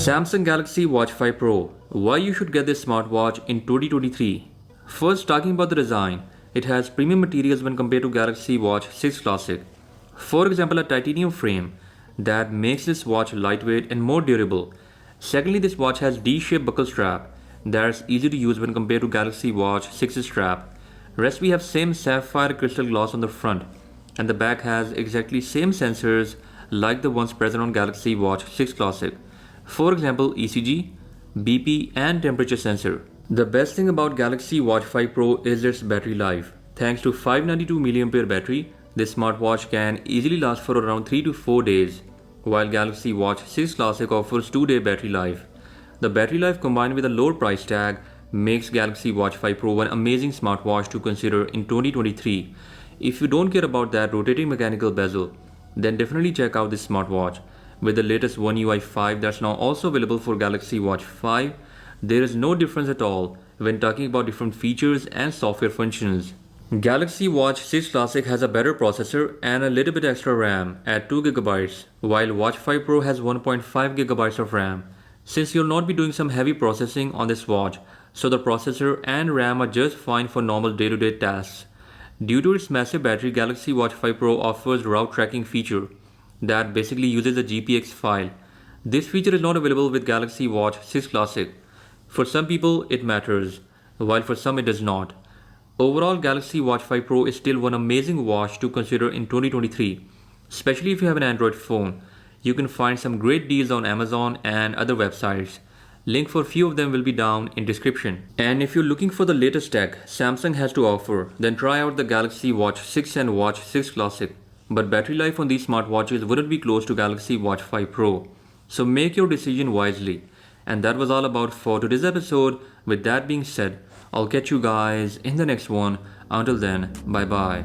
Samsung Galaxy Watch 5 Pro. Why you should get this smartwatch in 2023. First, talking about the design, it has premium materials when compared to Galaxy Watch 6 Classic. For example, a titanium frame that makes this watch lightweight and more durable. Secondly, this watch has D-shaped buckle strap that's easy to use when compared to Galaxy Watch 6's strap. Rest, we have same sapphire crystal gloss on the front, and the back has exactly same sensors like the ones present on Galaxy Watch 6 Classic. For example, ECG, BP and temperature sensor. The best thing about Galaxy Watch 5 Pro is its battery life. Thanks to 592 mAh battery, this smartwatch can easily last for around 3 to 4 days, while Galaxy Watch 6 Classic offers 2-day battery life. The battery life combined with a lower price tag makes Galaxy Watch 5 Pro an amazing smartwatch to consider in 2023. If you don't care about that rotating mechanical bezel, then definitely check out this smartwatch. With the latest One UI 5 that's now also available for Galaxy Watch 5, there is no difference at all when talking about different features and software functions. Galaxy Watch 6 Classic has a better processor and a little bit extra RAM at 2GB, while Watch 5 Pro has 1.5GB of RAM. Since you'll not be doing some heavy processing on this watch, so the processor and RAM are just fine for normal day-to-day tasks. Due to its massive battery, Galaxy Watch 5 Pro offers route tracking feature that basically uses a GPX file. This feature is not available with Galaxy Watch 6 Classic. For some people it matters, while for some it does not. Overall, Galaxy Watch 5 Pro is still one amazing watch to consider in 2023, especially if you have an Android phone. You can find some great deals on Amazon and other websites. Link for few of them will be down in description. And if you're looking for the latest tech Samsung has to offer, then try out the Galaxy Watch 6 and Watch 6 Classic. But battery life on these smartwatches wouldn't be close to Galaxy Watch 5 Pro. So make your decision wisely. And that was all about for today's episode. With that being said, I'll catch you guys in the next one. Until then, bye bye.